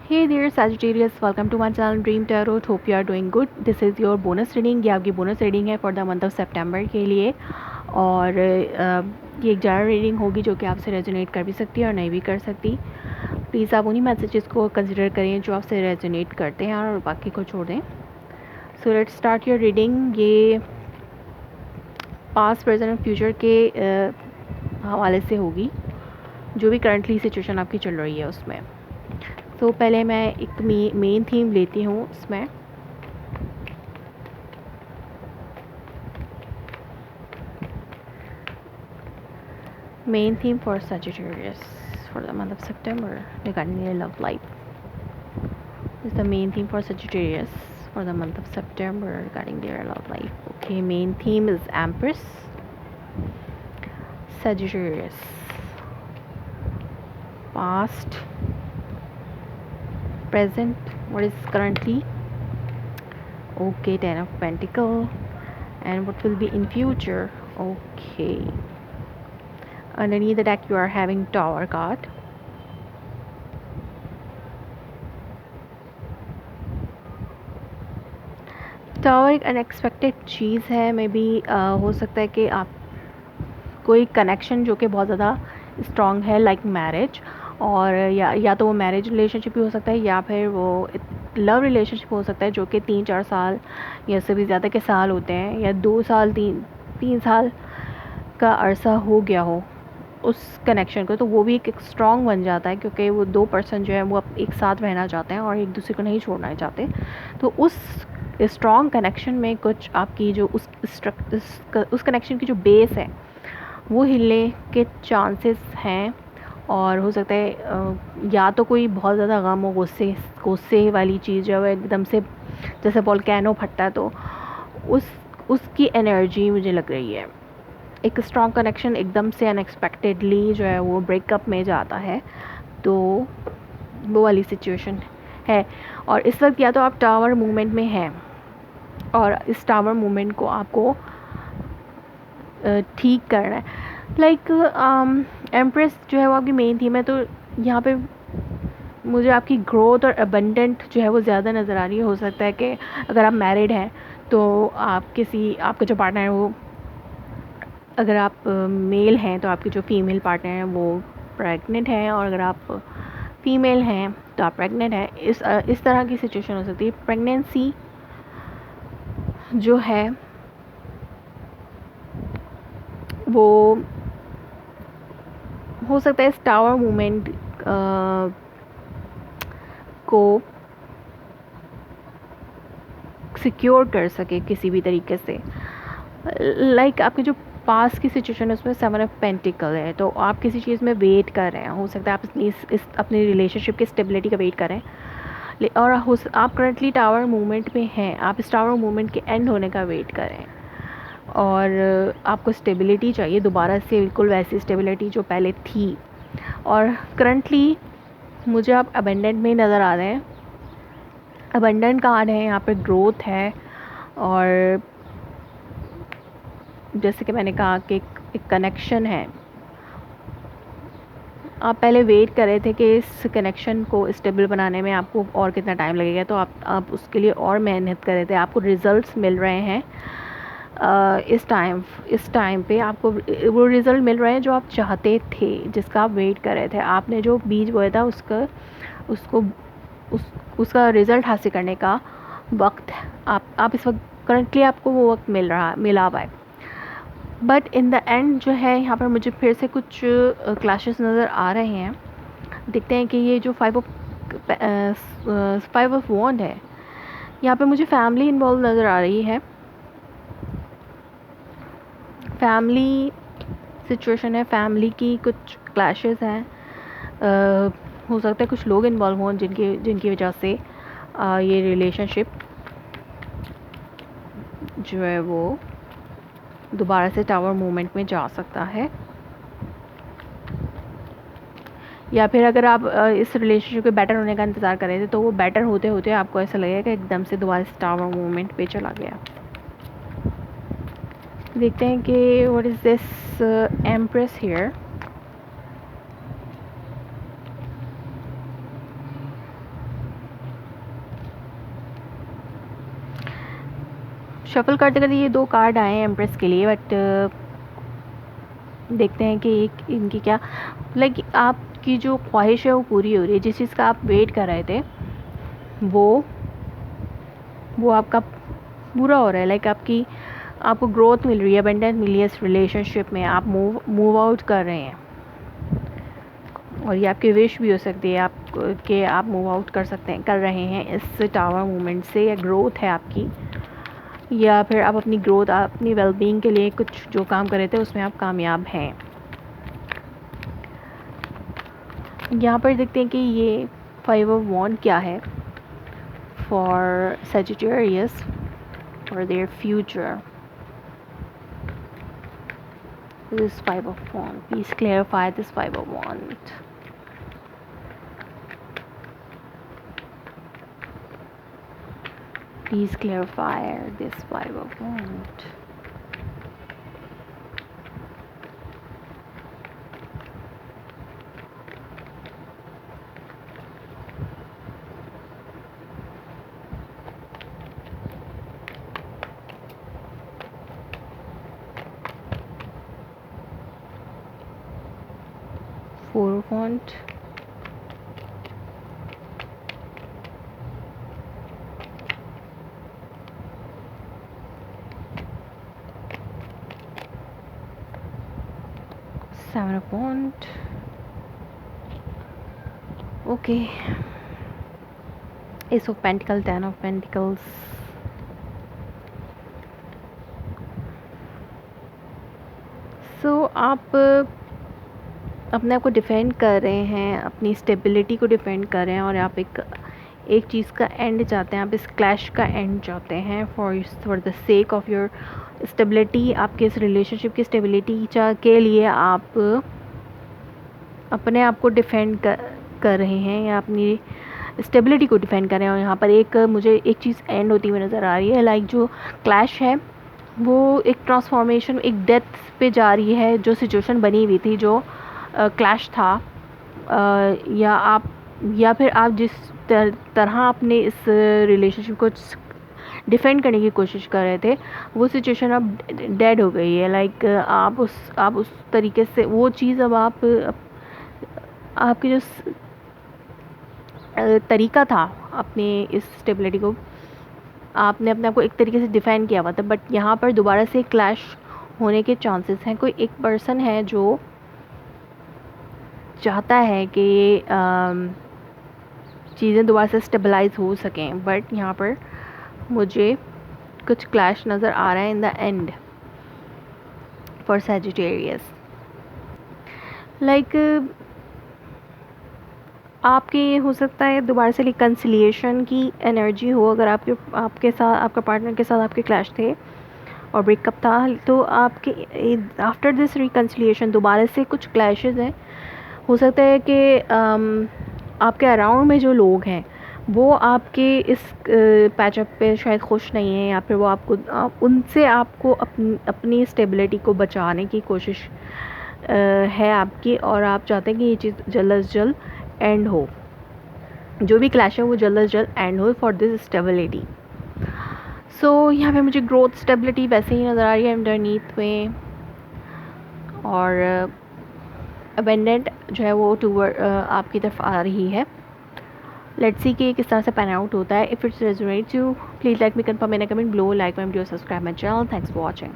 Hey there Sagittarius, welcome to my channel Dream Tarot. Hope you are doing good. This is your bonus reading. ये आपकी bonus reading है for the month of September के लिए और ये एक general reading होगी जो कि आपसे रेजोनेट कर भी सकती है और नहीं भी कर सकती. प्लीज़ आप उन्हीं मैसेजेस को कंसिडर करें जो आपसे रेजोनेट करते हैं और बाकी को छोड़ दें. So let's start your reading. ये पास्ट प्रेजेंट और फ्यूचर के हवाले से होगी, जो भी करंटली सिचुएशन आपकी चल रही है उसमें. तो पहले मैं एक मेन थीम लेती हूँ इसमें. Main theme for Sagittarius for the month of September regarding their love life. This is the main theme for Sagittarius for the month of September regarding their love life. Okay, main theme is Empress. Sagittarius. Past. Present. What is currently? Okay, Ten of Pentacles. And what will be in future? Okay. Underneath the deck you are having Tower card. Tower एक unexpected चीज़ है. May be हो सकता है कि आप कोई connection जो कि बहुत ज़्यादा स्ट्रॉन्ग है, लाइक मैरिज, और या तो वो मैरिज रिलेशनशिप भी हो सकता है या फिर वो लव रिलेशनशिप हो सकता है जो कि 3-4 साल या से भी ज़्यादा के साल होते हैं, या 2 साल 3 साल का अरसा हो गया हो उस कनेक्शन को, तो वो भी एक स्ट्रॉन्ग बन जाता है क्योंकि वो 2 पर्सन जो है वो एक साथ रहना चाहते हैं और एक दूसरे को नहीं छोड़ना चाहते. तो उस स्ट्रॉन्ग कनेक्शन में कुछ आपकी जो उस कनेक्शन की जो बेस है वो हिलने के चांसेस हैं. और हो सकता है या तो कोई बहुत ज़्यादा गम हो, गुस्से वाली चीज़ जो है एकदम से जैसे वोल्केनो फटता है, तो उसकी एनर्जी मुझे लग रही है. एक स्ट्रॉन्ग कनेक्शन एकदम से अनएक्सपेक्टेडली जो है वो ब्रेकअप में जाता है, तो वो वाली सिचुएशन है. और इस वक्त या तो आप टावर मूवमेंट में हैं और इस टावर मूवमेंट को आपको ठीक करना है. लाइक एम्प्रेस जो है वो आपकी मेन थीम है, तो यहाँ पे मुझे आपकी ग्रोथ और अबंडेंट जो है वो ज़्यादा नज़र आ रही है. हो सकता है कि अगर आप मैरिड हैं तो आपका जो पार्टनर है वो, अगर आप मेल हैं तो आपकी जो फीमेल पार्टनर है वो प्रेग्नेंट है, और अगर आप फीमेल हैं तो आप प्रेग्नेंट हैं. इस तरह की सिचुएशन हो सकती है. प्रेगनेंसी जो है वो हो सकता है इस टावर मूवमेंट को सिक्योर कर सके किसी भी तरीके से. लाइक आपके जो पास की सिचुएशन है उसमें 7 ऑफ पेंटिकल है, तो आप किसी चीज़ में वेट कर रहे हैं. हो सकता है आप इस अपनी रिलेशनशिप की स्टेबिलिटी का वेट कर रहे हैं, और आप करंटली टावर मूवमेंट में हैं. आप इस टावर मूवमेंट के एंड होने का वेट कर रहे हैं और आपको स्टेबिलिटी चाहिए दोबारा से, बिल्कुल वैसी स्टेबिलिटी जो पहले थी. और करंटली मुझे आप अबेंडेंट में नज़र आ रहे हैं. अबेंडेंट कार्ड है, यहाँ पे ग्रोथ है, और जैसे कि मैंने कहा कि एक कनेक्शन है. आप पहले वेट कर रहे थे कि इस कनेक्शन को स्टेबल बनाने में आपको और कितना टाइम लगेगा, तो आप उसके लिए और मेहनत कर रहे थे. आपको रिज़ल्ट्स मिल रहे हैं इस टाइम पे आपको वो रिज़ल्ट मिल रहे हैं जो आप चाहते थे, जिसका आप वेट कर रहे थे. आपने जो बीज बोया था उसका रिज़ल्ट हासिल करने का वक्त आप इस वक्त करंटली आपको वो वक्त मिला हुआ है. बट इन द एंड जो है यहाँ पर मुझे फिर से कुछ क्लैशेस नज़र आ रहे हैं. देखते हैं कि ये जो 5 ऑफ वॉन्ड है, यहाँ पे मुझे फैमिली इन्वॉल्व नज़र आ रही है. फैमिली सिचुएशन है, फैमिली की कुछ क्लैशेस हैं. हो सकता है कुछ लोग इन्वॉल्व हों जिनकी वजह से ये रिलेशनशिप जो है वो दोबारा से टावर मूवमेंट में जा सकता है. या फिर अगर आप इस रिलेशनशिप के बेटर होने का इंतज़ार कर रहे थे, तो वो बेटर होते होते आपको ऐसा लगेगा कि एकदम से दोबारा से टावर मूवमेंट पे चला गया. देखते हैं कि what is this empress here. Shuffle करते करते ये 2 कार्ड आए हैं एम्प्रेस के लिए, बट देखते हैं कि इनकी क्या लाइक आपकी जो ख्वाहिश है वो पूरी हो रही है, जिस चीज़ का आप वेट कर रहे थे वो आपका पूरा हो रहा है। लाइक आपको ग्रोथ मिल रही है, अबंडेंस मिली है इस रिलेशनशिप में, आप मूव आउट कर रहे हैं। और ये आपकी विश भी हो सकती है कि आप मूव आउट कर रहे हैं इस टावर मूवमेंट से, या ग्रोथ है आपकी, या फिर आप अपनी ग्रोथ, अपनी वेलबींग के लिए कुछ जो काम कर रहे थे उसमें आप कामयाब हैं। यहाँ पर देखते हैं कि ये 5 ऑफ वॉन्ड क्या है for Sagittarius for their future. This 5 of Wands. Please clarify this 5 of Wands. Please clarify this 5 of Wands. Four of Wands. Seven of Wands. Okay. Ace of Pentacles, 10 of Pentacles. So आप अपने आप को defend कर रहे हैं, अपनी stability को defend कर रहे हैं, और आप एक चीज़ का एंड चाहते हैं, आप इस क्लैश का एंड चाहते हैं for the sake of your stability. आपके इस रिलेशनशिप की स्टेबिलिटी के लिए आप अपने आप को डिफेंड कर रहे हैं, या अपनी स्टेबिलिटी को डिफेंड कर रहे हैं। और यहाँ पर मुझे एक चीज़ एंड होती हुई नज़र आ रही है, लाइक जो क्लैश है वो एक ट्रांसफॉर्मेशन, एक डेथ पे जा रही है। जो सिचुएशन बनी हुई थी, जो क्लैश था, या फिर आप जिस तरह अपने इस रिलेशनशिप को डिफेंड करने की कोशिश कर रहे थे, वो सिचुएशन अब डेड हो गई है। लाइक आप उस तरीके से वो चीज़ अब आपके जो तरीका था अपने इस स्टेबिलिटी को, आपने अपने आप को एक तरीके से डिफेंड किया हुआ था, बट यहाँ पर दोबारा से क्लैश होने के चांसेस हैं। कोई एक पर्सन है जो चाहता है कि चीज़ें दोबारा से स्टेबलाइज हो सकें, बट यहाँ पर मुझे कुछ क्लैश नज़र आ रहा है in the end for Sagittarius. Like आपके हो सकता है दोबारा से रिकन्सिलिएशन की एनर्जी हो। अगर आपके साथ, आपका पार्टनर के साथ आपके क्लैश थे और ब्रेकअप था, तो आपके आफ्टर दिस रिकन्सिलिएशन दोबारा से कुछ क्लैशेस हैं। हो सकता है कि आपके अराउंड में जो लोग हैं वो आपके इस पैचअप पे शायद खुश नहीं हैं, या फिर वो उनसे आपको अपनी स्टेबिलिटी को बचाने की कोशिश है आपकी, और आप चाहते हैं कि ये चीज़ जल्द से जल्द एंड हो। जो भी क्लैश है वो जल्द से जल्द एंड हो फॉर दिस स्टेबिलिटी। सो यहाँ पे मुझे ग्रोथ स्टेबिलिटी वैसे ही नज़र आ रही है अंडरनीथ में, और अबेंडेंट जो है वो आपकी तरफ आ रही है। लेट्स सी कि किस तरह से पैन आउट होता है। If it's resonates you, please like me, confirm in a comment below, like my video, subscribe my channel. Thanks for watching.